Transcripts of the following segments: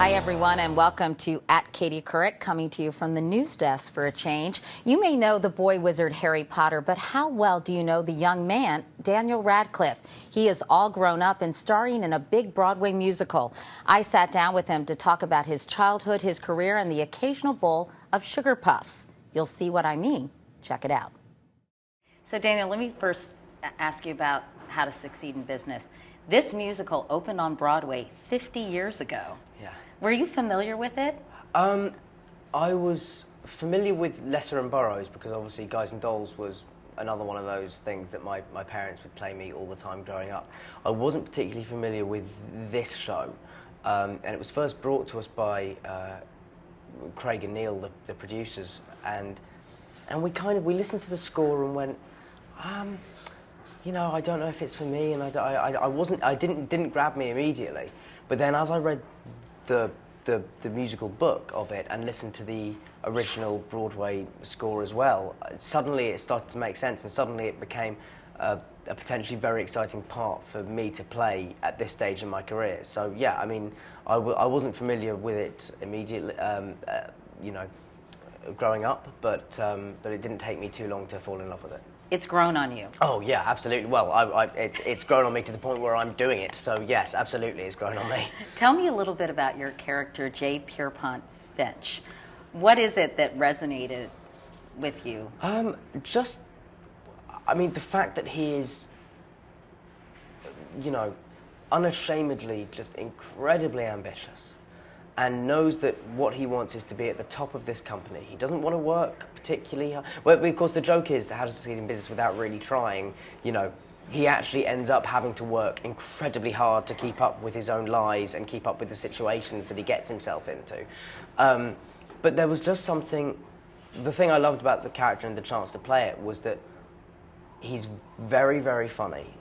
Hi, everyone, and welcome to @Katie coming to you from the news desk for a change. You may know the boy wizard Harry Potter, but how well do you know the young man, Daniel Radcliffe? He is all grown up and starring in a big Broadway musical. I sat down with him to talk about his childhood, his career, and the occasional bowl of sugar puffs. You'll see what I mean. Check it out. So, Daniel, let me first ask you about how to succeed in business. This musical opened on Broadway 50 years ago. Yeah. Were you familiar with it? I was familiar with Lesser and Burroughs because obviously Guys and Dolls was another one of those things that my parents would play me all the time growing up. I wasn't particularly familiar with this show, and it was first brought to us by Craig and Neil, the producers, and we listened to the score and went, you know, I don't know if it's for me, and it didn't grab me immediately. But then as I read the musical book of it and listened to the original Broadway score as well, suddenly it started to make sense, and suddenly it became a potentially very exciting part for me to play at this stage in my career. So yeah, I mean, I wasn't familiar with it immediately, you know, growing up, but it didn't take me too long to fall in love with it. It's grown on you. Oh yeah, absolutely. Well, it's grown on me to the point where I'm doing it. So yes, absolutely, it's grown on me. Tell me a little bit about your character, J. Pierpont Finch. What is it that resonated with you? I mean, the fact that he is, you know, unashamedly just incredibly ambitious, and knows that what he wants is to be at the top of this company. He doesn't want to work particularly hard. Well, of course, the joke is how to succeed in business without really trying. You know, he actually ends up having to work incredibly hard to keep up with his own lies and keep up with the situations that he gets himself into. But there was just something, the thing I loved about the character and the chance to play it was that he's very, very funny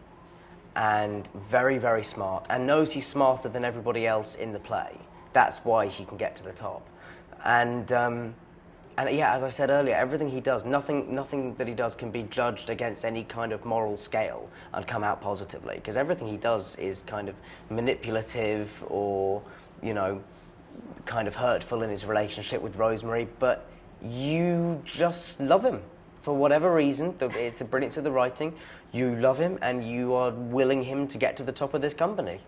and very, very smart, and knows he's smarter than everybody else in the play. That's why he can get to the top. And yeah, as I said earlier, everything he does, nothing that he does can be judged against any kind of moral scale and come out positively, because everything he does is kind of manipulative or, you know, kind of hurtful in his relationship with Rosemary, but you just love him. For whatever reason, it's the brilliance of the writing, you love him and you are willing him to get to the top of this company.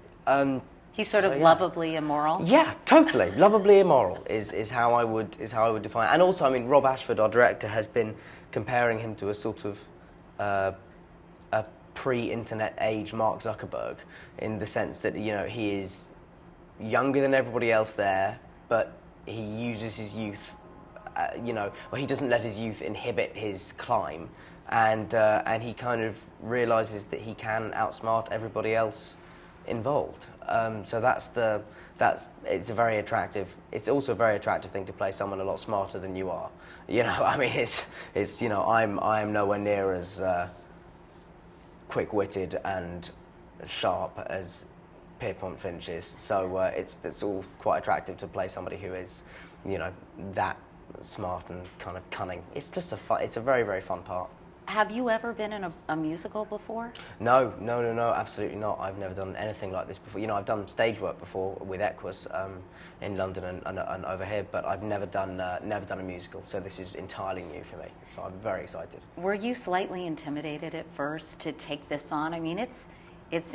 He's sort of lovably immoral? Yeah, totally. Lovably immoral is how I would define it. And also, I mean, Rob Ashford, our director, has been comparing him to a sort of a pre-internet age Mark Zuckerberg, in the sense that, you know, he is younger than everybody else there, but he uses his youth, you know, or he doesn't let his youth inhibit his climb, and he kind of realizes that he can outsmart everybody else involved. So it's a very attractive. It's also a very attractive thing to play someone a lot smarter than you are. You know, I mean, it's you know, I am nowhere near as quick-witted and sharp as Pierpont Finch is. So it's all quite attractive to play somebody who is, you know, that smart and kind of cunning. It's just it's a very, very fun part. Have you ever been in a musical before? No, absolutely not. I've never done anything like this before. You know, I've done stage work before with Equus in London and over here, but I've never done a musical. So this is entirely new for me. So I'm very excited. Were you slightly intimidated at first to take this on? I mean, it's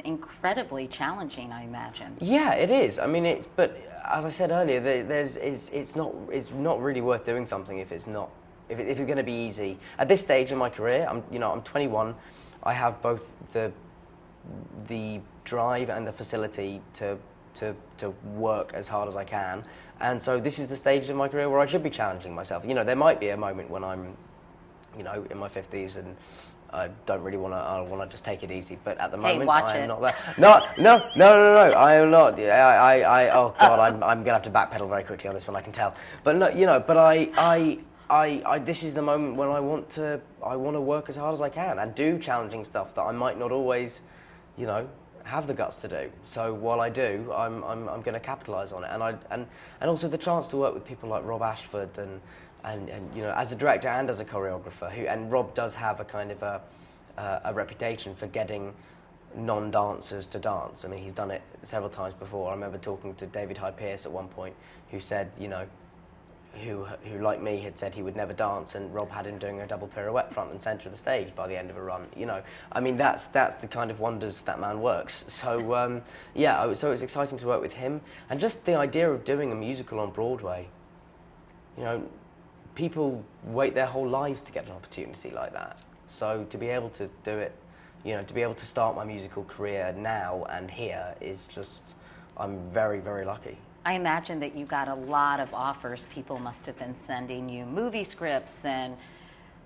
incredibly challenging, I imagine. Yeah, it is. I mean, but as I said earlier, it's not really worth doing something if it's not. If it's going to be easy. At this stage in my career, I'm 21. I have both the drive and the facility to work as hard as I can, and so this is the stage in my career where I should be challenging myself. You know, there might be a moment when I'm, you know, in my 50s and I don't really want to. I want to just take it easy. But at the moment, I am not there. No. I am not. Oh God, I'm going to have to backpedal very quickly on this one. I can tell. But no, you know. But this is the moment when I want to work as hard as I can and do challenging stuff that I might not always, you know, have the guts to do. So while I do, I'm going to capitalise on it, and also the chance to work with people like Rob Ashford and you know, as a director and as a choreographer, and Rob does have a kind of a reputation for getting non-dancers to dance. I mean, he's done it several times before. I remember talking to David Hyde Pierce at one point, who said, you know, who like me had said he would never dance, and Rob had him doing a double pirouette front and centre of the stage by the end of a run. You know, I mean, that's the kind of wonders that man works. So yeah, so it was exciting to work with him, and just the idea of doing a musical on Broadway. You know, people wait their whole lives to get an opportunity like that. So to be able to do it, you know, to be able to start my musical career now and here is just, I'm very, very lucky. I imagine that you got a lot of offers. People must have been sending you movie scripts and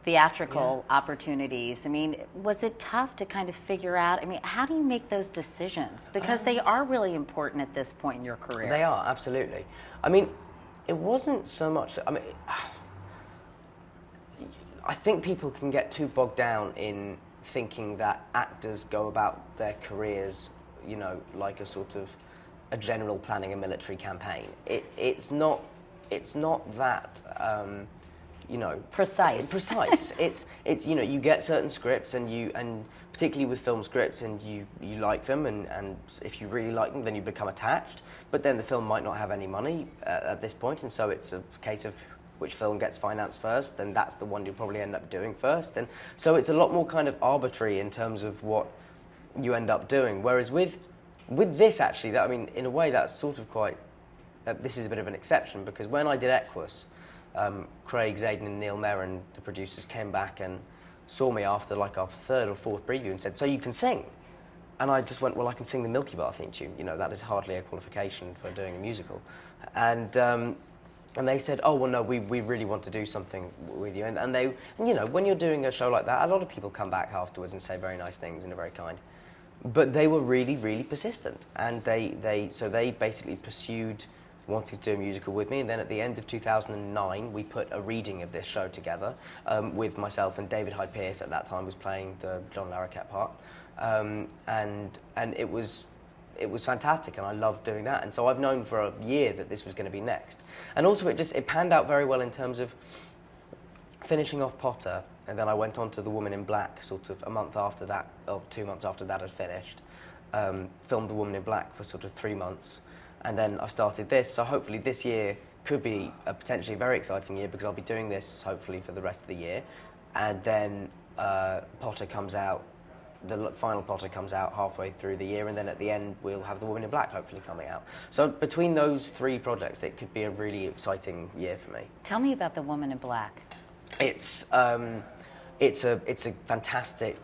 theatrical opportunities. I mean, was it tough to kind of figure out, I mean, how do you make those decisions? Because they are really important at this point in your career. They are, absolutely. I mean, it wasn't so much, I mean, I think people can get too bogged down in thinking that actors go about their careers, you know, like a sort of a general planning a military campaign. It's not that you know, precise. It's you know, you get certain scripts and particularly with film scripts, and you like them, and if you really like them, then you become attached. But then the film might not have any money at this point, and so it's a case of which film gets financed first, then that's the one you'll probably end up doing first. And so it's a lot more kind of arbitrary in terms of what you end up doing. Whereas with this, actually, that, I mean, in a way, that's sort of quite. This is a bit of an exception, because when I did Equus, Craig, Zayden, and Neil Merrin, the producers, came back and saw me after like our third or fourth preview and said, "So you can sing?" And I just went, "Well, I can sing the Milky Bar theme tune. You know, that is hardly a qualification for doing a musical." And they said, "Oh, well, no, we really want to do something with you." And they, you know, when you're doing a show like that, a lot of people come back afterwards and say very nice things and are very kind. But they were really, really persistent, and they basically pursued wanting to do a musical with me. And then at the end of 2009, we put a reading of this show together with myself, and David Hyde Pierce at that time was playing the John Larroquette part, and it was fantastic, and I loved doing that. And so I've known for a year that this was going to be next. And also it panned out very well in terms of finishing off Potter, and then I went on to The Woman in Black sort of a month after that, or 2 months after that had finished. Filmed The Woman in Black for sort of 3 months, and then I started this. So hopefully this year could be a potentially very exciting year, because I'll be doing this hopefully for the rest of the year. And then Potter comes out, the final Potter comes out halfway through the year, and then at the end we'll have The Woman in Black hopefully coming out. So between those 3 projects, it could be a really exciting year for me. Tell me about The Woman in Black. It's a fantastic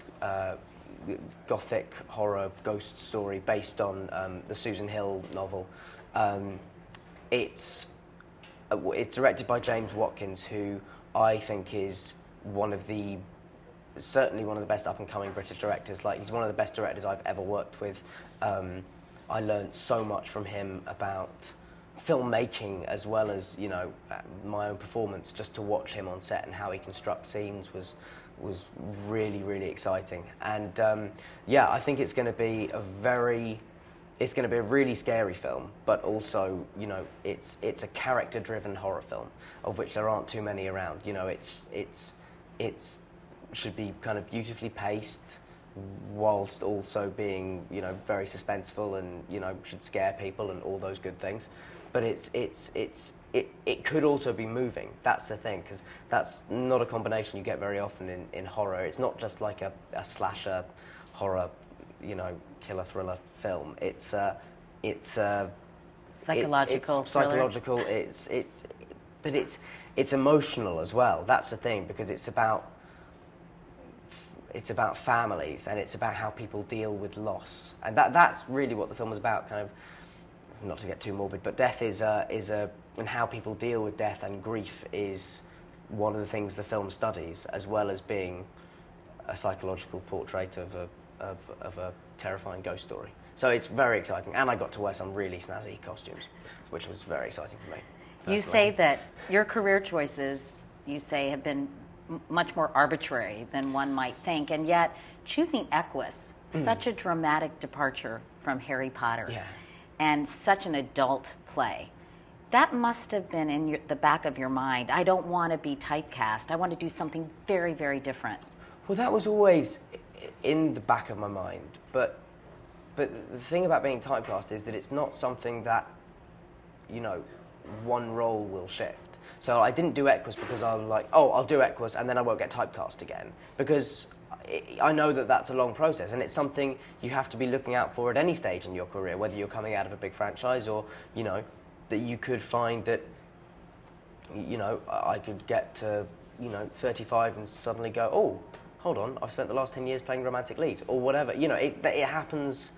gothic horror ghost story based on the Susan Hill novel. It's directed by James Watkins, who I think is certainly one of the best up-and-coming British directors. Like, he's one of the best directors I've ever worked with. I learned so much from him about filmmaking, as well as, you know, my own performance. Just to watch him on set and how he constructs scenes was really, really exciting. And yeah, I think it's going to be a really scary film, but also, you know, it's a character-driven horror film, of which there aren't too many around. You know, it's should be kind of beautifully paced, whilst also being, you know, very suspenseful, and, you know, should scare people and all those good things. But it could also be moving. That's the thing, because that's not a combination you get very often in horror. It's not just like a slasher horror, you know, killer thriller film. It's psychological thriller. Psychological. But it's emotional as well. That's the thing, because it's about families, and it's about how people deal with loss, and that's really what the film is about. Kind of, not to get too morbid, but death and how people deal with death and grief is one of the things the film studies, as well as being a psychological portrait of a terrifying ghost story. So it's very exciting, and I got to wear some really snazzy costumes, which was very exciting for me. Personally. You say that your career choices, have been much more arbitrary than one might think, and yet choosing Equus, such a dramatic departure from Harry Potter, and such an adult play, that must have been in the back of your mind. I don't want to be typecast. I want to do something very, very different. Well, that was always in the back of my mind, but but the thing about being typecast is that it's not something that, you know, one role will shift. So I didn't do Equus because I was like, oh, I'll do Equus and then I won't get typecast again. Because I know that that's a long process, and it's something you have to be looking out for at any stage in your career, whether you're coming out of a big franchise or, you know, that you could find that, you know, I could get to, you know, 35 and suddenly go, oh, hold on, I've spent the last 10 years playing romantic leads, or whatever. You know, it happens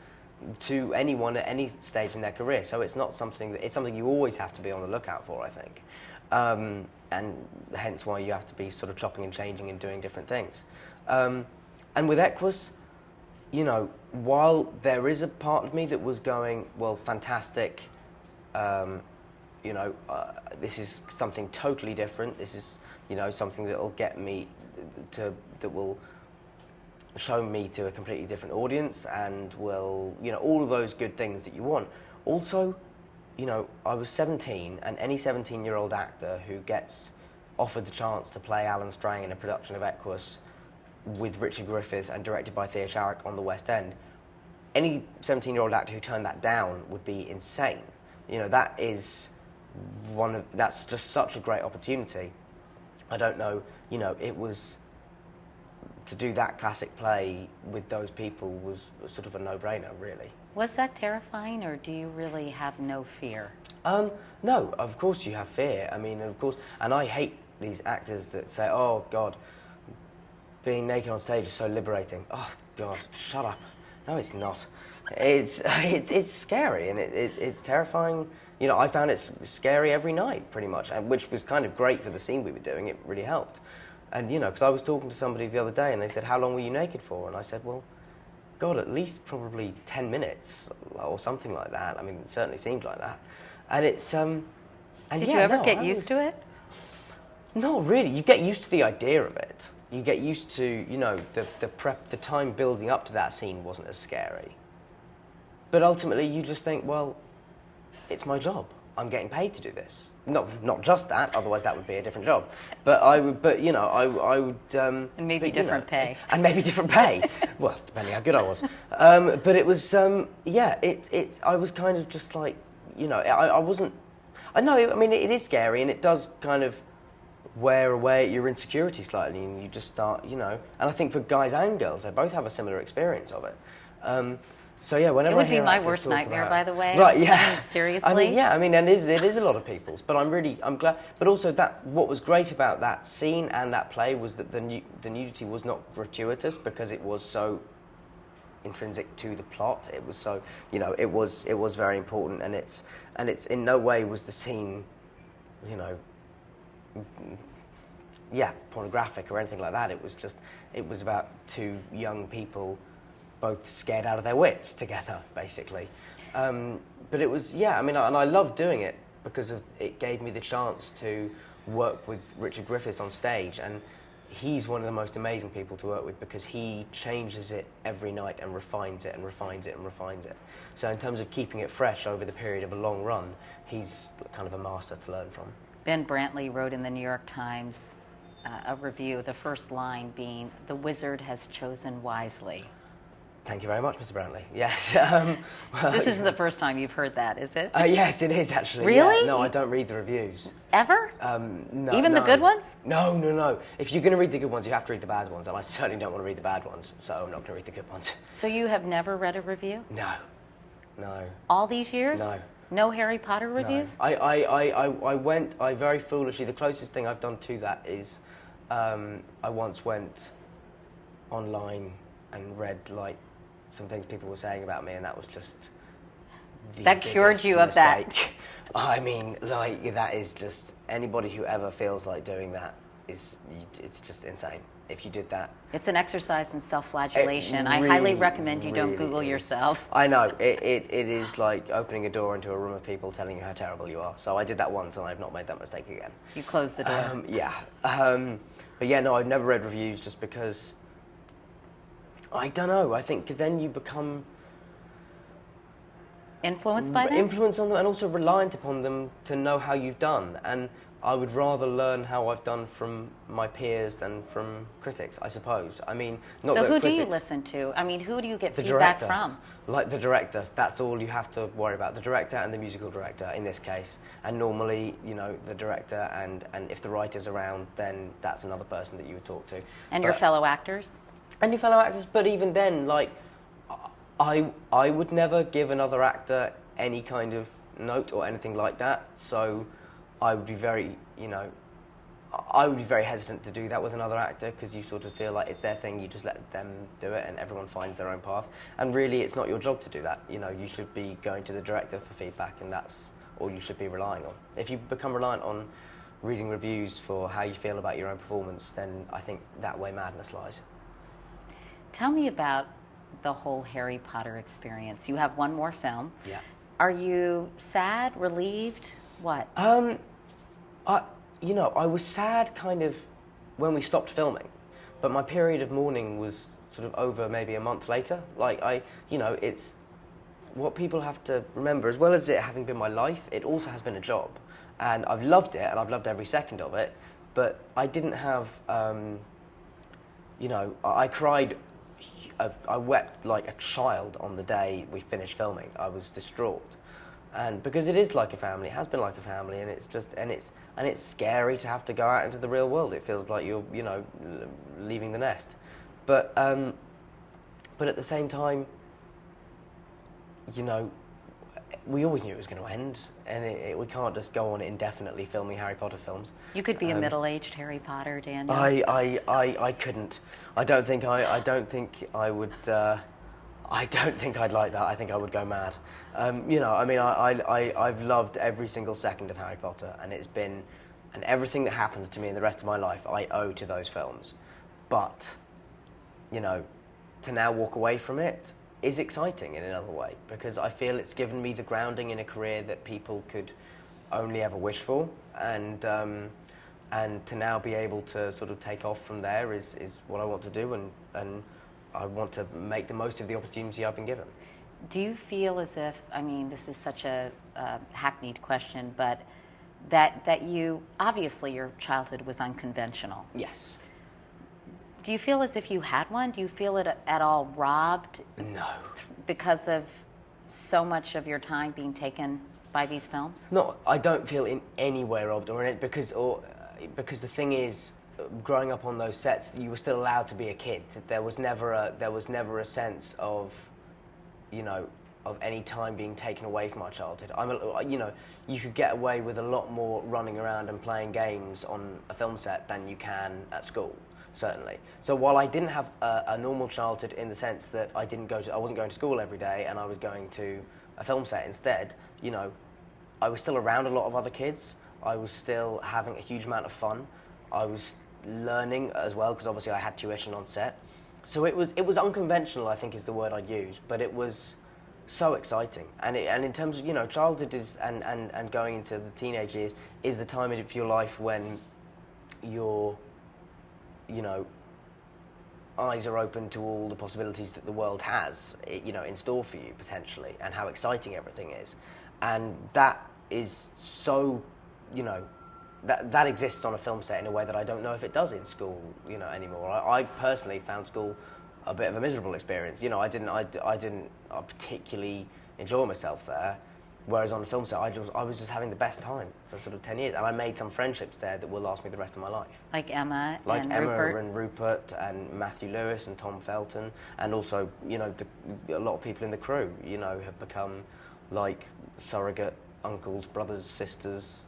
to anyone at any stage in their career, so it's not something it's something you always have to be on the lookout for, I think. And hence why you have to be sort of chopping and changing and doing different things. And with Equus, you know, while there is a part of me that was going, well, fantastic, you know, this is something totally different. This is, you know, something that will get me that will show me to a completely different audience and will, you know, all of those good things that you want. Also, you know, I was 17, and any 17-year-old actor who gets offered the chance to play Alan Strang in a production of Equus with Richard Griffiths and directed by Thea Sharrock on the West End, any 17-year-old actor who turned that down would be insane. You know, that's just such a great opportunity. I don't know, you know, it was, to do that classic play with those people was sort of a no-brainer, really. Was that terrifying, or do you really have no fear? No, of course you have fear. I mean, of course, and I hate these actors that say, oh, God, being naked on stage is so liberating. Oh, God, shut up. No, it's not. It's scary, and it's terrifying. You know, I found it scary every night, pretty much, which was kind of great for the scene we were doing. It really helped. And, you know, because I was talking to somebody the other day, and they said, how long were you naked for? And I said, well, God, at least probably 10 minutes or something like that. I mean, it certainly seemed like that. And it's, and Did you ever get used to it? No, really. You get used to the idea of it. You get used to, you know, the time building up to that scene wasn't as scary. But ultimately, you just think, well, it's my job. I'm getting paid to do this. Not just that, otherwise that would be a different job. But I would, I would. And maybe different pay. And maybe different pay. Well, depending how good I was. But it was, I was kind of just like, you know, I wasn't. I know. I mean, it is scary, and it does kind of wear away at your insecurity slightly, and you just start, you know. And I think for guys and girls, they both have a similar experience of it. So yeah, whenever it would be my worst nightmare, by the way. Right? Yeah. I mean, seriously. I mean, yeah. I mean, and it is a lot of people's. But I'm glad. But also what was great about that scene and that play was that the nudity was not gratuitous, because it was so intrinsic to the plot. It was so, you know, it was very important, and it's in no way was the scene, you know, yeah, pornographic or anything like that. It was about two young people, both scared out of their wits together, basically. But it was, yeah, I mean, and I loved doing it because it gave me the chance to work with Richard Griffiths on stage, and he's one of the most amazing people to work with because he changes it every night and refines it and refines it and refines it. So in terms of keeping it fresh over the period of a long run, he's kind of a master to learn from. Ben Brantley wrote in the New York Times a review, the first line being, "The wizard has chosen wisely." Thank you very much, Mr. Brantley. Yes. Well, this isn't the first time you've heard that, is it? Yes, it is actually. Really? Yeah. No, I don't read the reviews. Ever? No. Even the good ones? No. If you're going to read the good ones, you have to read the bad ones, and I certainly don't want to read the bad ones, so I'm not going to read the good ones. So you have never read a review? No. All these years? No. No Harry Potter reviews? No. I very foolishly, the closest thing I've done to that is I once went online and read, like, some things people were saying about me, and that was just that cured you of that. I mean, like, that is just, anybody who ever feels like doing that it's just insane. If you did that, it's an exercise in self-flagellation. I highly recommend you don't Google yourself. I know it is like opening a door into a room of people telling you how terrible you are. So I did that once, and I've not made that mistake again. You closed the door. Yeah. But yeah, no, I've never read reviews just because. I don't know. I think because then you become influenced by them? Influenced on them, and also reliant upon them to know how you've done. And I would rather learn how I've done from my peers than from critics, I suppose. I mean, not so that who critics, do you listen to? I mean, who do you get the feedback director, from? like the director. That's all you have to worry about. The director and the musical director in this case. And normally, you know, the director and if the writer's around, then that's another person that you would talk to. And your fellow actors? And your fellow actors, but even then, like, I would never give another actor any kind of note or anything like that. So I would be very, you know, I would be very hesitant to do that with another actor because you sort of feel like it's their thing, you just let them do it and everyone finds their own path. And really, it's not your job to do that. You know, you should be going to the director for feedback and that's all you should be relying on. If you become reliant on reading reviews for how you feel about your own performance, then I think that way madness lies. Tell me about the whole Harry Potter experience. You have one more film. Yeah. Are you sad, relieved, what? I was sad kind of when we stopped filming, but my period of mourning was sort of over maybe a month later. Like, it's what people have to remember, as well as it having been my life, it also has been a job. And I've loved it, and I've loved every second of it, but I didn't have, I cried, I wept like a child on the day we finished filming. I was distraught. And because it is like a family, it has been like a family, and it's scary to have to go out into the real world. It feels like you're, leaving the nest. But at the same time, we always knew it was going to end, and we can't just go on indefinitely filming Harry Potter films. You could be a middle-aged Harry Potter, Daniel. I couldn't. I don't think I would. I don't think I'd like that. I think I would go mad. I've loved every single second of Harry Potter, and everything that happens to me in the rest of my life, I owe to those films. But, to now walk away from it is exciting in another way, because I feel it's given me the grounding in a career that people could only ever wish for, and to now be able to sort of take off from there is what I want to do, and I want to make the most of the opportunity I've been given. Do you feel as if, this is such a hackneyed question, but that you, obviously your childhood was unconventional. Yes. Do you feel as if you had one? Do you feel it at all robbed? No. Because of so much of your time being taken by these films? No, I don't feel in any way robbed or in it because the thing is, growing up on those sets, you were still allowed to be a kid. There was never a sense of, of any time being taken away from our childhood. You could get away with a lot more running around and playing games on a film set than you can at school, certainly. So while I didn't have a normal childhood in the sense that I wasn't going to school every day and I was going to a film set instead, I was still around a lot of other kids. I was still having a huge amount of fun. I was learning as well, because obviously I had tuition on set. So it was unconventional, I think is the word I'd use, but it was so exciting. And in terms of, childhood is and going into the teenage years is the time of your life when your, eyes are open to all the possibilities that the world has, in store for you potentially, and how exciting everything is. And that is so, that exists on a film set in a way that I don't know if it does in school, anymore. I personally found school a bit of a miserable experience. I didn't particularly enjoy myself there. Whereas on a film set, I was just having the best time for sort of 10 years, and I made some friendships there that will last me the rest of my life. Like Emma and Emma Rupert. and Rupert and Matthew Lewis and Tom Felton, and also a lot of people in the crew have become like surrogate uncles, brothers, sisters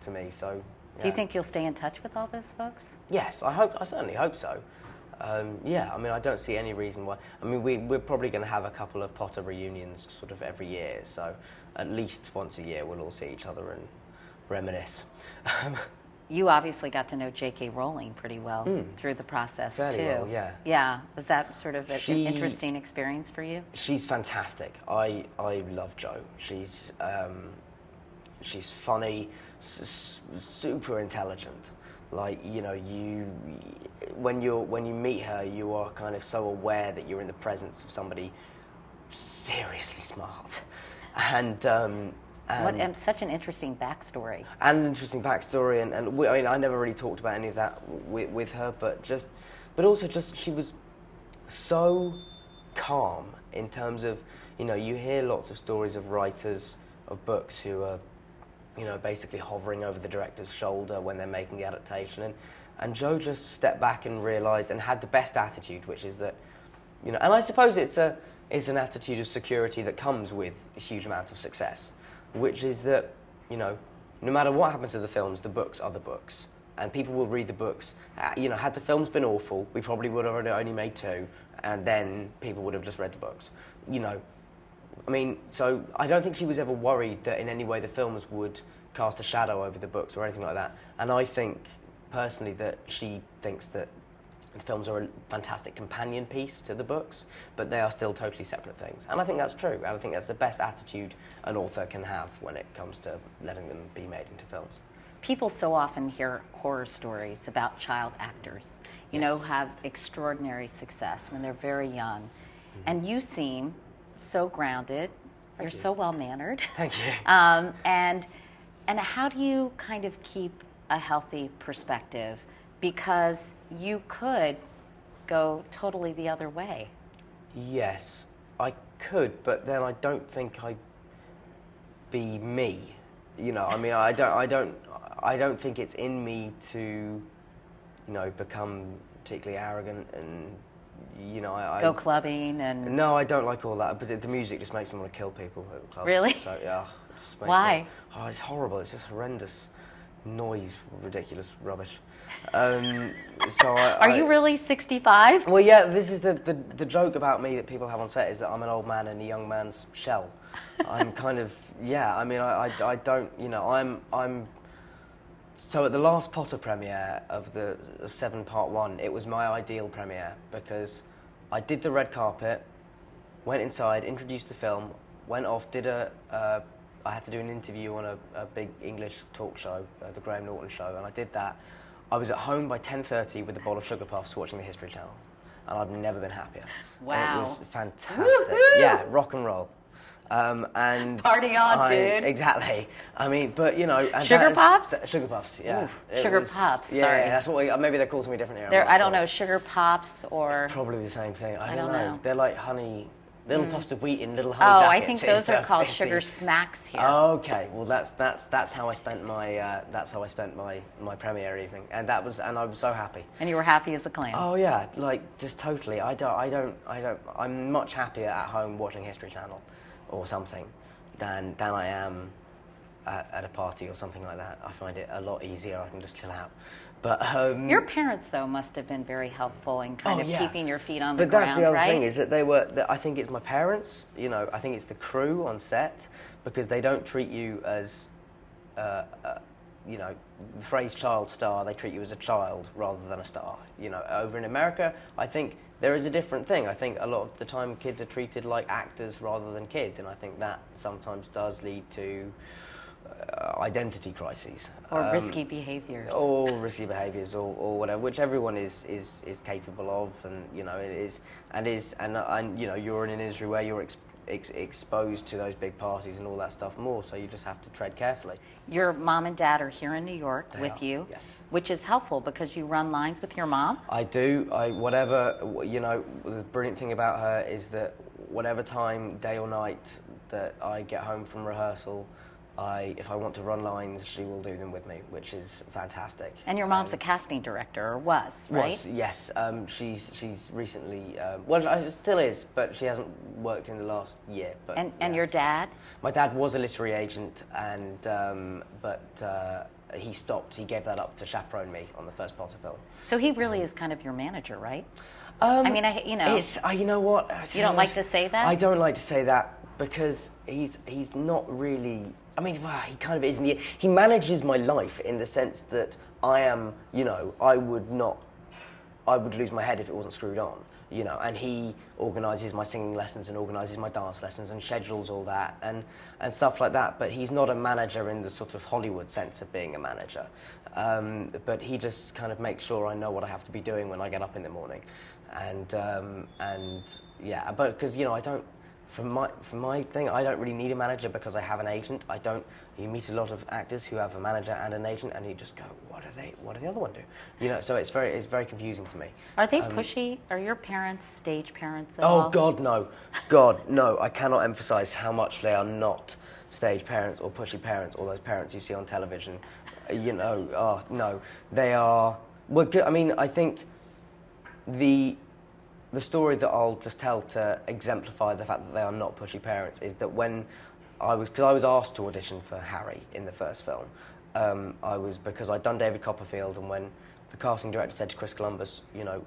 to me. So yeah. Do you think you'll stay in touch with all those folks? Yes, I certainly hope so. I don't see any reason why. We're probably going to have a couple of Potter reunions sort of every year, so at least once a year we'll all see each other and reminisce. You obviously got to know J.K. Rowling pretty well through the process, fairly too. Well, yeah. Yeah. Was that sort of an interesting experience for you? She's fantastic. I love Jo. She's funny, super intelligent. Like, when you meet her, you are kind of so aware that you're in the presence of somebody seriously smart, and And such an interesting backstory. And an interesting backstory, and I mean, I never really talked about any of that with her, but also just she was so calm in terms of, you know, you hear lots of stories of writers of books who are, you know, basically hovering over the director's shoulder when they're making the adaptation, and Jo just stepped back and realised and had the best attitude, which is that, you know, and I suppose it's an attitude of security that comes with a huge amount of success, which is that, you know, no matter what happens to the films, the books are the books. And people will read the books. You know, had the films been awful, we probably would have only made 2, and then people would have just read the books. You know, I mean, so I don't think she was ever worried that in any way the films would cast a shadow over the books or anything like that. And I think, personally, that she thinks that the films are a fantastic companion piece to the books, but they are still totally separate things. And I think that's true, and I think that's the best attitude an author can have when it comes to letting them be made into films. People so often hear horror stories about child actors, you know, have extraordinary success when they're very young. And you seem so grounded. You're so well-mannered. Thank you. And how do you kind of keep a healthy perspective? Because you could go totally the other way. Yes, I could, but then I don't think I'd be me. You know, I mean, I don't think it's in me to, you know, become particularly arrogant and, you know, go clubbing and... No, I don't like all that, but the music just makes me want to kill people at the clubs. Really? So, yeah. It just makes Why? It's horrible. It's just horrendous noise, ridiculous rubbish. Are you really 65? Well, yeah, this is the joke about me that people have on set is that I'm an old man in a young man's shell. I'm kind of, yeah, I mean, I don't, you know, I'm so at the last Potter premiere of 7 Part 1, it was my ideal premiere because I did the red carpet, went inside, introduced the film, went off, I had to do an interview on a big English talk show, the Graham Norton show, and I did that. I was at home by 10:30 with a bowl of Sugar Puffs watching the History Channel, and I've never been happier. Wow. And it was fantastic. Yeah, rock and roll. And party on, dude. Exactly. I mean, but you know, and Sugar Pops. Sugar Puffs. Yeah. Sugar Pops. Yeah, sorry. Yeah, that's what maybe they call something different here. I don't know. Sugar Pops or. It's probably the same thing. I don't know. They're like honey. Little puffs of wheat in little honey jackets. jackets. I think those are called sugar smacks here. Okay, well that's how I spent my premiere evening, and I was so happy. And you were happy as a clam. Oh yeah, like just totally. I'm much happier at home watching History Channel, or something, than I am at a party or something like that. I find it a lot easier. I can just chill out. But your parents, though, must have been very helpful in kind of keeping your feet on the ground, But that's the other right? thing is that I think it's my parents. You know, I think it's the crew on set because they don't treat you as, you know, the phrase child star. They treat you as a child rather than a star. You know, over in America, I think there is a different thing. I think a lot of the time kids are treated like actors rather than kids, and I think that sometimes does lead to identity crises or risky behaviors, or whatever, which everyone is capable of, and you know it is, and you know you're in an industry where you're exposed to those big parties and all that stuff more, so you just have to tread carefully. Your mom and dad are here in New York with you, yes, which is helpful because you run lines with your mom. I do. Whatever, you know, the brilliant thing about her is that whatever time, day or night, that I get home from rehearsal, if I want to run lines, she will do them with me, which is fantastic. And your mom's a casting director, or was, right? Yes. She's recently, well, she still is, but she hasn't worked in the last year. But, and your dad? My dad was a literary agent, and but he stopped. He gave that up to chaperone me on the first Potter film. So he really is kind of your manager, right? I mean, you know. It's, you know what? You don't like to say that? I don't like to say that because he's not really. I mean, well, he kind of isn't. He manages my life in the sense that I am, you know, I would lose my head if it wasn't screwed on, you know, and he organises my singing lessons and organises my dance lessons and schedules all that and stuff like that, but he's not a manager in the sort of Hollywood sense of being a manager. But he just kind of makes sure I know what I have to be doing when I get up in the morning. And yeah, but because, you know, for my thing, I don't really need a manager because I have an agent. I don't. You meet a lot of actors who have a manager and an agent, and you just go, what do the other one do? You know, so it's very confusing to me. Are they pushy? Are your parents stage parents at all? Oh God, no, God, no! I cannot emphasize how much they are not stage parents or pushy parents or those parents you see on television. You know, oh no, they are. Well, I mean, I think the story that I'll just tell to exemplify the fact that they are not pushy parents is that when because I was asked to audition for Harry in the first film, because I'd done David Copperfield, and when the casting director said to Chris Columbus, you know,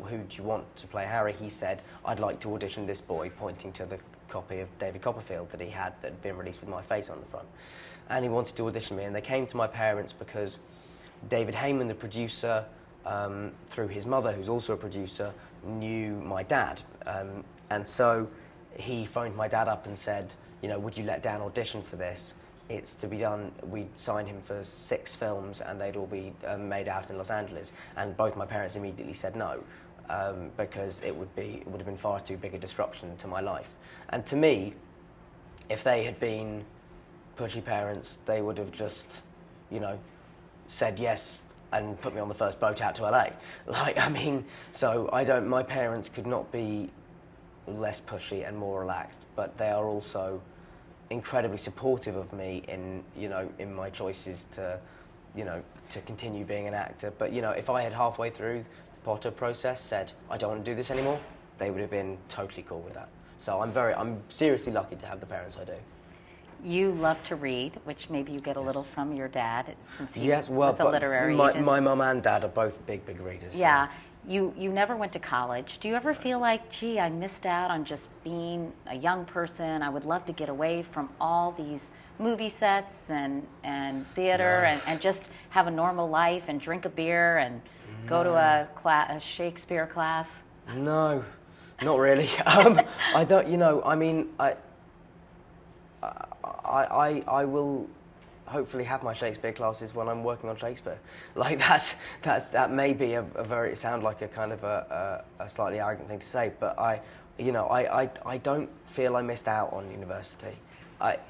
who do you want to play Harry, he said, I'd like to audition this boy, pointing to the copy of David Copperfield that he had that had been released with my face on the front. And he wanted to audition me, and they came to my parents because David Heyman, the producer, through his mother, who's also a producer, knew my dad. And so he phoned my dad up and said, you know, would you let Dan audition for this? It's to be done. We'd signed him for 6 films, and they'd all be made out in Los Angeles. And both my parents immediately said no, because it would have been far too big a disruption to my life. And to me, if they had been pushy parents, they would have just, you know, said yes and put me on the first boat out to LA. Like, I mean, so my parents could not be less pushy and more relaxed, but they are also incredibly supportive of me in, you know, in my choices to, you know, to continue being an actor. But, you know, if I had halfway through the Potter process said, I don't want to do this anymore, they would have been totally cool with that. So I'm seriously lucky to have the parents I do. You love to read, which maybe you get a little from your dad, since he was a literary agent. My mum and dad are both big readers. Yeah. So. You never went to college. Do you ever feel like, gee, I missed out on just being a young person? I would love to get away from all these movie sets and theater and just have a normal life and drink a beer and go to a Shakespeare class? No, not really. I don't, you know, I mean, I will hopefully have my Shakespeare classes when I'm working on Shakespeare. Like that may be it sound like a kind of a slightly arrogant thing to say, but I don't feel I missed out on university.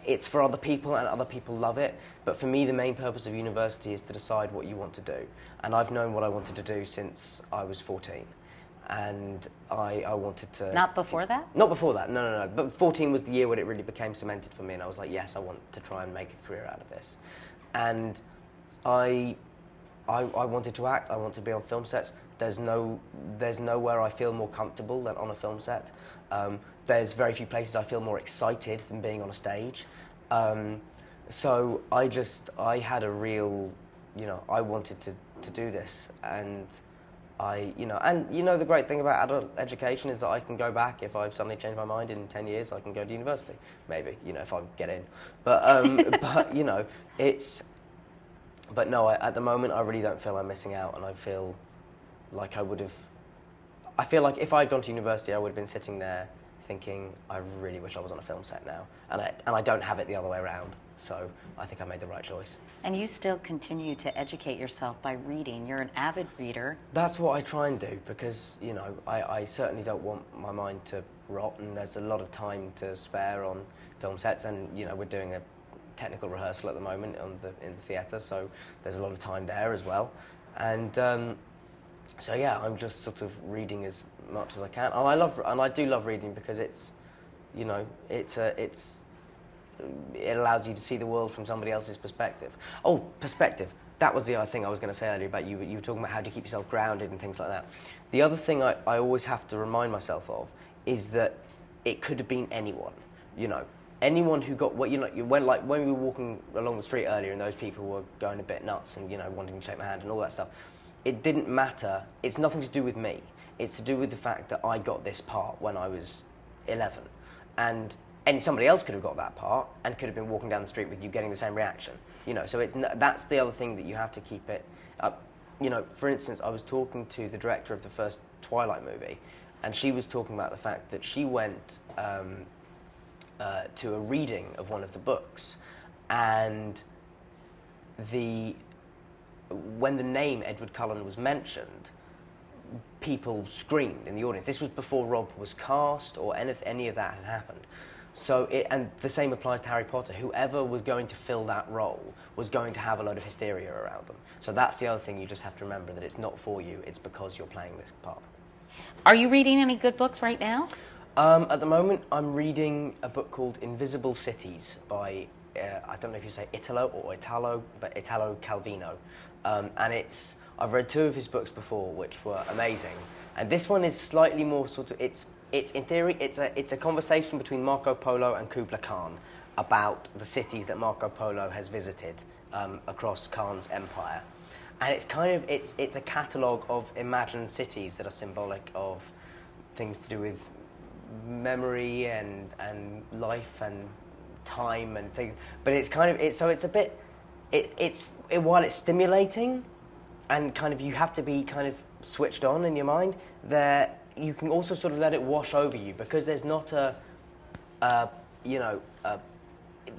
It's for other people and other people love it, but for me the main purpose of university is to decide what you want to do. And I've known what I wanted to do since I was 14. And I wanted to... Not before that? Not before that, no. But 14 was the year when it really became cemented for me, and I was like, yes, I want to try and make a career out of this. And I wanted to act, I want to be on film sets. There's nowhere I feel more comfortable than on a film set. There's very few places I feel more excited than being on a stage. So I had a real, you know, I wanted to do this, and the great thing about adult education is that I can go back if I suddenly change my mind in 10 years. I can go to university, maybe, you know, if I get in. But but you know, But no, at the moment I really don't feel I'm missing out, and I feel like I feel like if I'd gone to university, I would have been sitting there thinking, I really wish I was on a film set now, and I don't have it the other way around. So I think I made the right choice. And you still continue to educate yourself by reading. You're an avid reader. That's what I try and do, because, you know, I certainly don't want my mind to rot, and there's a lot of time to spare on film sets, and, you know, we're doing a technical rehearsal at the moment in the theatre, so there's a lot of time there as well. And so yeah, I'm just sort of reading as much as I can. And I do love reading because it's, you know, it allows you to see the world from somebody else's perspective. Oh, perspective. That was the other thing I was going to say earlier about you. You were talking about how to keep yourself grounded and things like that. The other thing I always have to remind myself of is that it could have been anyone. You know, anyone who got what, you know, when we were walking along the street earlier and those people were going a bit nuts and, you know, wanting to shake my hand and all that stuff. It didn't matter. It's nothing to do with me. It's to do with the fact that I got this part when I was 11, and somebody else could have got that part and could have been walking down the street with you getting the same reaction. You know, so that's the other thing that you have to keep it up. You know, for instance, I was talking to the director of the first Twilight movie, and she was talking about the fact that she went to a reading of one of the books, and when the name Edward Cullen was mentioned, people screamed in the audience. This was before Rob was cast or any of that had happened. So, and the same applies to Harry Potter. Whoever was going to fill that role was going to have a load of hysteria around them. So that's the other thing you just have to remember, that it's not for you, it's because you're playing this part. Are you reading any good books right now? At the moment, I'm reading a book called Invisible Cities by, I don't know if you say Italo or Italo, but Italo Calvino. And I've read 2 of his books before, which were amazing. And this one is slightly more sort of, it's in theory, it's a conversation between Marco Polo and Kubla Khan about the cities that Marco Polo has visited across Khan's empire. And it's kind of, it's a catalogue of imagined cities that are symbolic of things to do with memory and life and time and things. But it's kind of, so it's a bit, while it's stimulating and kind of you have to be kind of switched on in your mind, there you can also sort of let it wash over you, because there's not the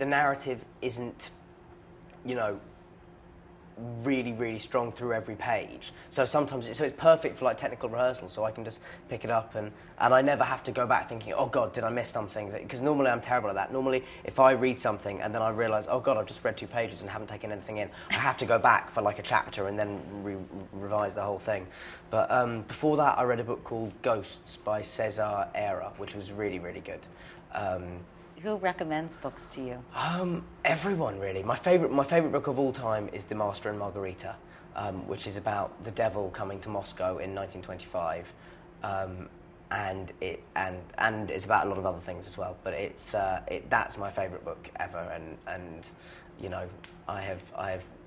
narrative isn't, really strong through every page. So sometimes it's perfect for like technical rehearsal, so I can just pick it up and I never have to go back thinking, oh God, did I miss something? Because normally I'm terrible at that. Normally if I read something and then I realise, oh God, I've just read 2 pages and haven't taken anything in, I have to go back for like a chapter and then revise the whole thing. But before that I read a book called Ghosts by Cesar Era, which was really, really good. Who recommends books to you? Everyone, really. My favourite book of all time is The Master and Margarita, which is about the devil coming to Moscow in 1925, and it's about a lot of other things as well. But that's my favourite book ever, and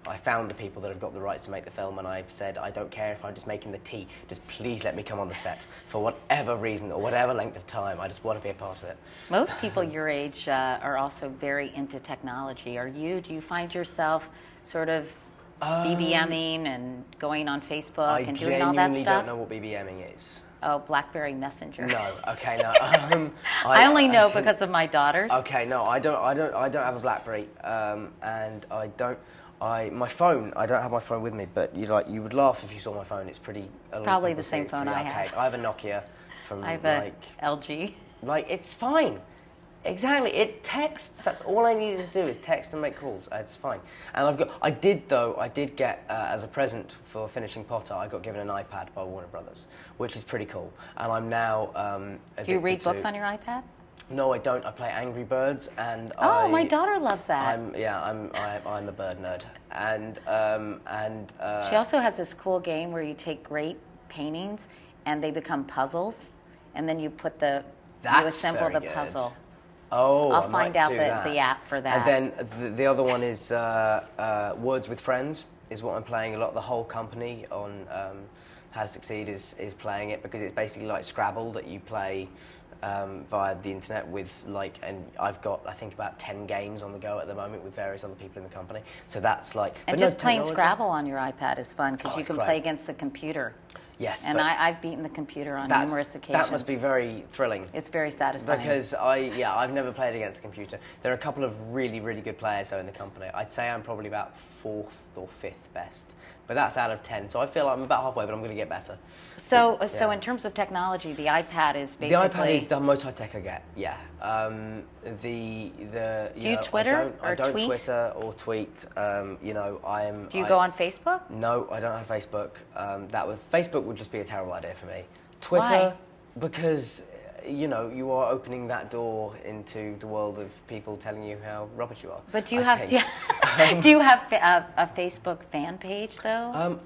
I found the people that have got the rights to make the film, and I've said, I don't care if I'm just making the tea, just please let me come on the set for whatever reason or whatever length of time. I just want to be a part of it. Most people your age are also very into technology. Do you find yourself sort of BBMing and going on Facebook and doing all that stuff? I genuinely don't know what BBMing is. Oh, BlackBerry Messenger. No, okay, no. I only know because of my daughters. Okay, no, I don't have a BlackBerry, and I don't. My phone, I don't have my phone with me, but you would laugh if you saw my phone. It's pretty. It's probably the same phone I have. I have a Nokia from I have a LG. It's fine. Exactly. It texts. That's all I needed to do is text and make calls. It's fine. And I did get as a present for finishing Potter, I got given an iPad by Warner Brothers, which is pretty cool. And I'm now. Do you read books on your iPad? No, I don't. I play Angry Birds, and my daughter loves that. I'm a bird nerd, and she also has this cool game where you take great paintings and they become puzzles, and then you assemble the puzzle. Oh, I'll find out the app for that. And then the other one is Words with Friends is what I'm playing a lot. The whole company on How to Succeed is playing it, because it's basically like Scrabble that you play via the internet with and I've got I think about 10 games on the go at the moment with various other people in the company. So that's like. And just playing Scrabble on your iPad is fun because you can play against the computer. Yes. And I've beaten the computer on numerous occasions. That must be very thrilling. It's very satisfying. Because I've never played against the computer. There are a couple of really, really good players though in the company. I'd say I'm probably about 4th or 5th best. But that's out of 10, so I feel like I'm about halfway, but I'm going to get better. So in terms of technology, the iPad is basically... The iPad is the most high-tech I get, yeah. Do you Twitter or I don't tweet? Twitter or tweet. Do you go on Facebook? No, I don't have Facebook. Facebook would just be a terrible idea for me. Twitter, why? Because... you are opening that door into the world of people telling you how rubbish you are. But do you have a Facebook fan page though?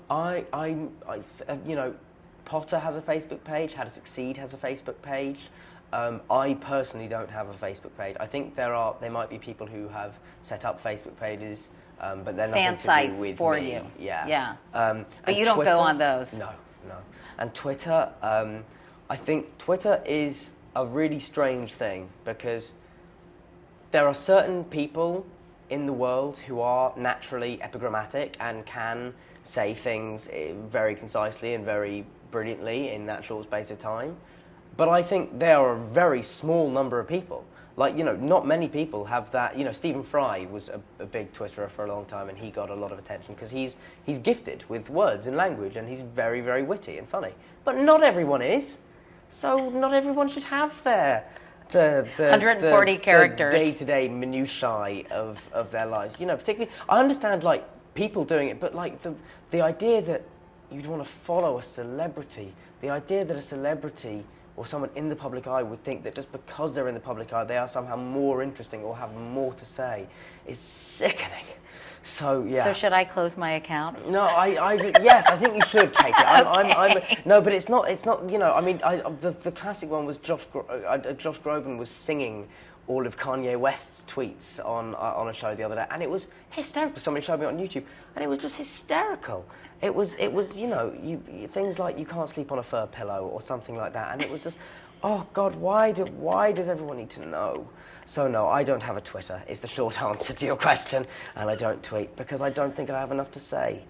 Potter has a Facebook page. How to Succeed has a Facebook page. I personally don't have a Facebook page. I think there might be people who have set up Facebook pages, but they're fan nothing sites to do with for me. you. Yeah. But you don't Twitter, go on those. No. And Twitter. I think Twitter is a really strange thing because there are certain people in the world who are naturally epigrammatic and can say things very concisely and very brilliantly in that short space of time. But I think they are a very small number of people. Like, you know, not many people have that. You know, Stephen Fry was a big Twitterer for a long time, and he got a lot of attention because he's gifted with words and language, and he's very, very witty and funny. But not everyone is. So not everyone should have the 140 characters. The day-to-day minutiae of their lives. You know, particularly, I understand, like, people doing it, but, like, the idea that you'd want to follow a celebrity, the idea that a celebrity or someone in the public eye would think that just because they're in the public eye, they are somehow more interesting or have more to say is sickening. So, yeah. So should I close my account? No, yes, I think you should, Katie. Okay. No, but it's not, you know, I mean, the classic one was Josh Groban was singing all of Kanye West's tweets on a show the other day, and it was hysterical. Somebody showed me on YouTube, and it was just hysterical. It was, you know, things like you can't sleep on a fur pillow or something like that, and it was just, oh God, why does everyone need to know? So no, I don't have a Twitter, is the short answer to your question, and I don't tweet because I don't think I have enough to say.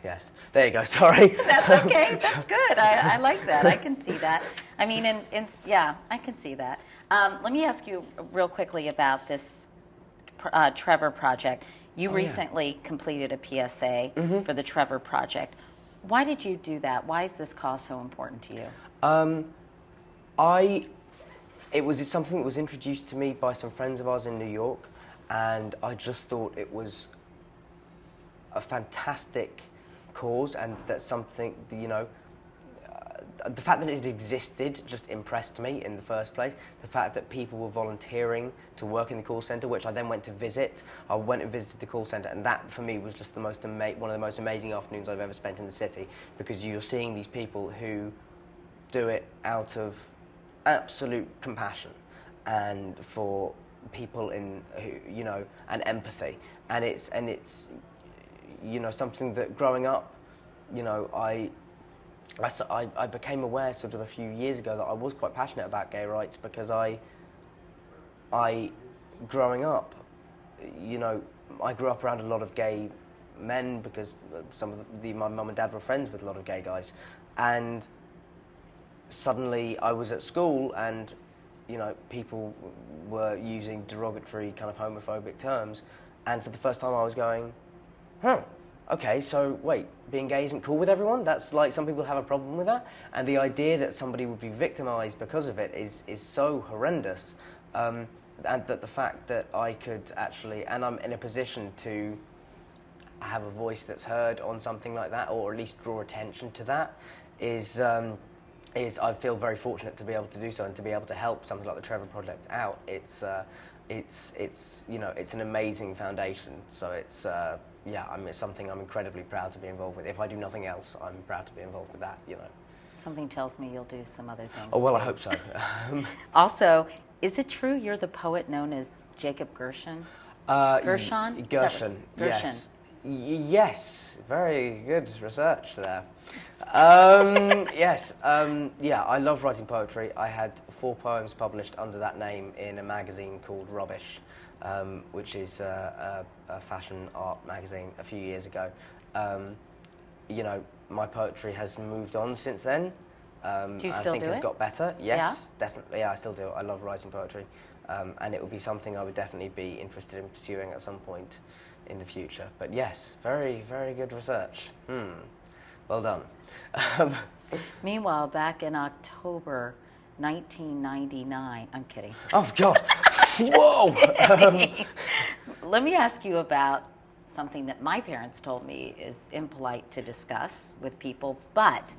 Yes, there you go, sorry. That's okay, that's good. I like that, I can see that. I mean, yeah, I can see that. Let me ask you real quickly about this Trevor Project. You recently completed a PSA for the Trevor Project. Why did you do that? Why is this cause so important to you? It was something that was introduced to me by some friends of ours in New York, and I just thought it was a fantastic cause, and that something, you know, the fact that it existed just impressed me in the first place. The fact that people were volunteering to work in the call centre, which I then went to visit. I went and visited the call centre, and that for me was just one of the most amazing afternoons I've ever spent in the city, because you're seeing these people who do it out of absolute compassion and for people who, you know, and empathy, and it's you know, something that growing up, you know, I became aware sort of a few years ago that I was quite passionate about gay rights, because I growing up, you know, I grew up around a lot of gay men because my mum and dad were friends with a lot of gay guys, and suddenly I was at school and, you know, people were using derogatory kind of homophobic terms, and for the first time I was going, okay, so wait, being gay isn't cool with everyone? That's like, some people have a problem with that? And the idea that somebody would be victimised because of it is so horrendous. And that the fact that I could actually, and I'm in a position to have a voice that's heard on something like that, or at least draw attention to that, is I feel very fortunate to be able to do so and to be able to help something like the Trevor Project out. It's you know, it's an amazing foundation. So it's yeah, it's something I'm incredibly proud to be involved with. If I do nothing else, I'm proud to be involved with that, you know. Something tells me you'll do some other things. Oh, well, too. I hope so. Also, is it true you're the poet known as Jacob Gershon? Gershon? Gershon, Gershon. yes. Yes, very good research there. Yes, yeah, I love writing poetry. I had 4 poems published under that name in a magazine called Rubbish, which is a fashion art magazine a few years ago. You know, my poetry has moved on since then. Do you still do it? I think it's got better. Yes, Yeah? definitely. Yeah, I still do. I love writing poetry, and it would be something I would definitely be interested in pursuing at some point in the future. But yes, very, very good research. Well done. Meanwhile, back in October 1999, I'm kidding. Oh, God. Whoa! Let me ask you about something that my parents told me is impolite to discuss with people, but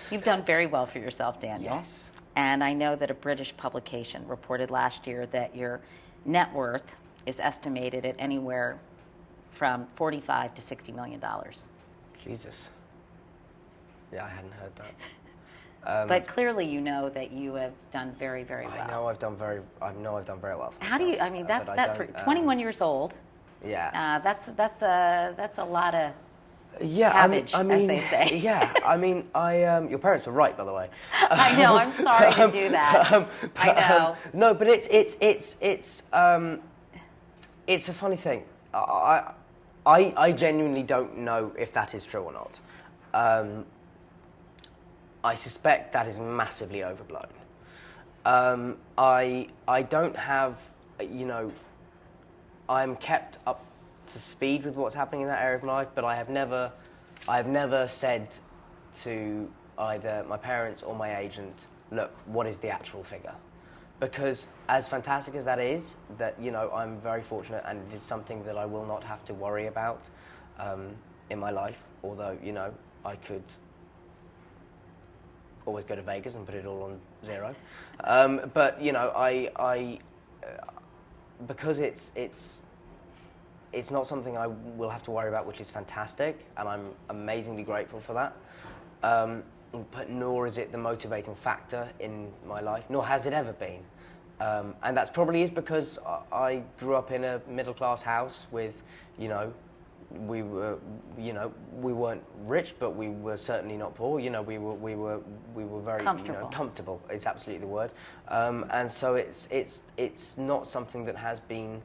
you've done very well for yourself, Daniel. Yes. And I know that a British publication reported last year that your net worth is estimated at anywhere from $45 to $60 million. Jesus. Yeah, I hadn't heard that. But clearly, you know that you have done very, very well. I know I've done very well. For How do you? myself, I mean, but that for 21 years old. Yeah. That's a lot of yeah, cabbage, I mean, as they say. Yeah, I mean, your parents were right, by the way. I know. I'm sorry to do that. I know. No, but it's a funny thing. I genuinely don't know if that is true or not. I suspect that is massively overblown. I don't have, you know, I'm kept up to speed with what's happening in that area of my life, but I have never said to either my parents or my agent, look, what is the actual figure? Because as fantastic as that is, that, you know, I'm very fortunate, and it is something that I will not have to worry about in my life, although, you know, I could always go to Vegas and put it all on zero. But, you know, because it's not something I will have to worry about, which is fantastic, and I'm amazingly grateful for that. But nor is it the motivating factor in my life, nor has it ever been. And that's probably is because I grew up in a middle-class house with, you know, we weren't rich, but we were certainly not poor. You know, we were very comfortable. You know, comfortable. It's absolutely the word. And so it's not something that has been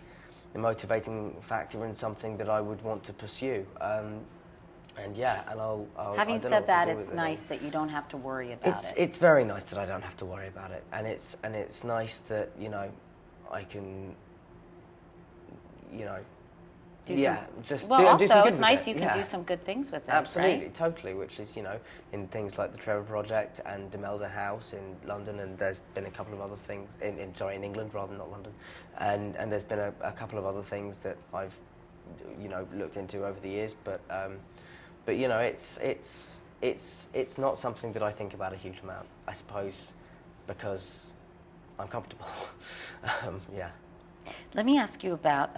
a motivating factor and something that I would want to pursue. And yeah, and I'll Having said that, it's nice that you don't have to worry about it. It's very nice that I don't have to worry about it, and it's nice that, you know, I can, you know, also it's nice you can do some good things with it. Absolutely, right? Totally. Which is, you know, in things like the Trevor Project and Demelza House in London, and there's been a couple of other things in England rather than not London, and there's been a couple of other things that I've, you know, looked into over the years, but you know, it's not something that I think about a huge amount, I suppose, because I'm comfortable. Yeah. Let me ask you about,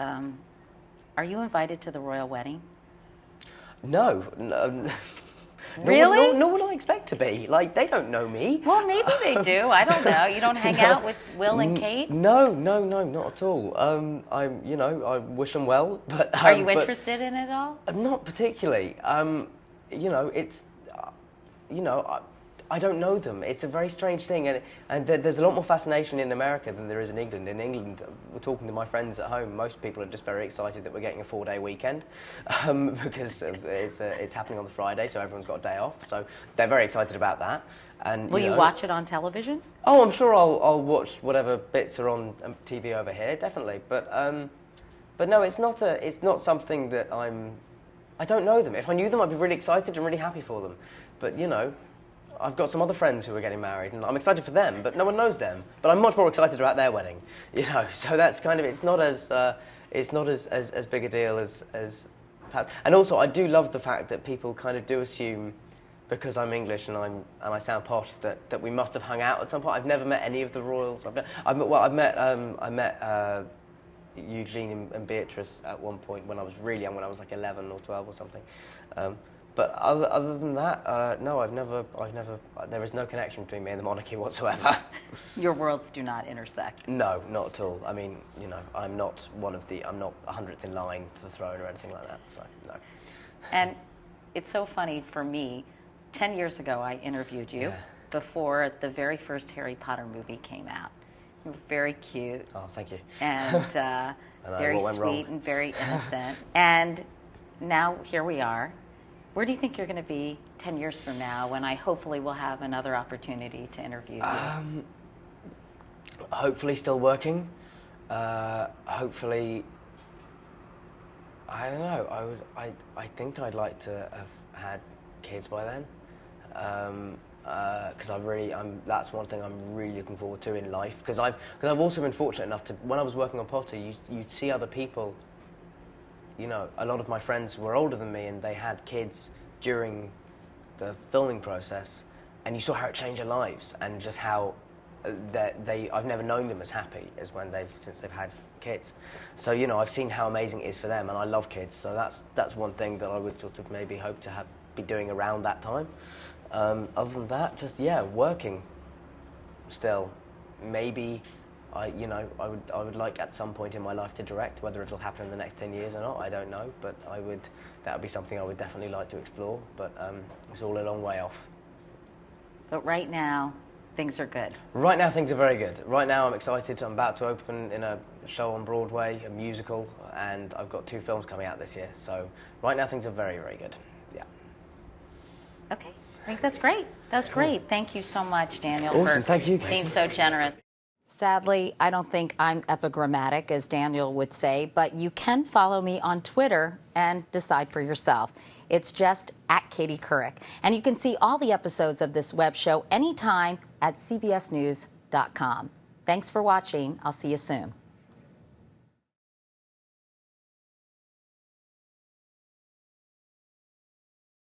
are you invited to the royal wedding? No. Really? Nor would I expect to be. Like, they don't know me. Well, maybe they do. I don't know. You don't hang out with Will and Kate? No, not at all. I'm, you know, I wish them well, but are you interested in it at all? Not particularly. You know, it's, you know, I don't know them. It's a very strange thing, and there's a lot more fascination in America than there is in England. In England, we're talking to my friends at home, most people are just very excited that we're getting a 4-day weekend because it's happening on the Friday, so everyone's got a day off. So they're very excited about that. And will you watch it on television? Oh, I'm sure I'll watch whatever bits are on TV over here, definitely. But no, it's not something that I don't know them. If I knew them, I'd be really excited and really happy for them. But, you know, I've got some other friends who are getting married, and I'm excited for them, but no one knows them. But I'm much more excited about their wedding, you know. So that's kind of, it's not as big a deal as perhaps. And also, I do love the fact that people kind of do assume, because I'm English and I sound posh, that we must have hung out at some point. I've never met any of the royals. I met Eugene and Beatrice at one point when I was really young, when I was like 11 or 12 or something. But other than that, no, I've never. There is no connection between me and the monarchy whatsoever. Your worlds do not intersect. No, not at all. I mean, you know, I'm not 100th in line to the throne or anything like that. So no. And it's so funny for me. 10 years ago, I interviewed you before the very first Harry Potter movie came out. You were very cute. Oh, thank you. And very sweet and very innocent. And now here we are. Where do you think you're going to be 10 years from now, when I hopefully will have another opportunity to interview you? Hopefully still working. Hopefully, I don't know. I think I'd like to have had kids by then. Because that's one thing I'm really looking forward to in life. Because I've also been fortunate enough to, when I was working on Potter, you'd see other people. You know, a lot of my friends were older than me, and they had kids during the filming process, and you saw how it changed their lives, and just how I've never known them as happy as since they've had kids. So, you know, I've seen how amazing it is for them, and I love kids. So that's one thing that I would sort of maybe hope to be doing around that time. Other than that, just working still. Maybe I would like at some point in my life to direct. Whether it'll happen in the next 10 years or not, I don't know. But that would be something I would definitely like to explore. But it's all a long way off. But right now, things are good. Right now, things are very good. Right now, I'm excited. I'm about to open in a show on Broadway, a musical, and I've got 2 films coming out this year. So right now, things are very, very good. Yeah. Okay, I think that's great. That's great. Thank you so much, Daniel, Awesome. for Thank you, being so generous. Sadly, I don't think I'm epigrammatic, as Daniel would say, but you can follow me on Twitter and decide for yourself. It's just at Katie Couric. And you can see all the episodes of this web show anytime at cbsnews.com. Thanks for watching. I'll see you soon.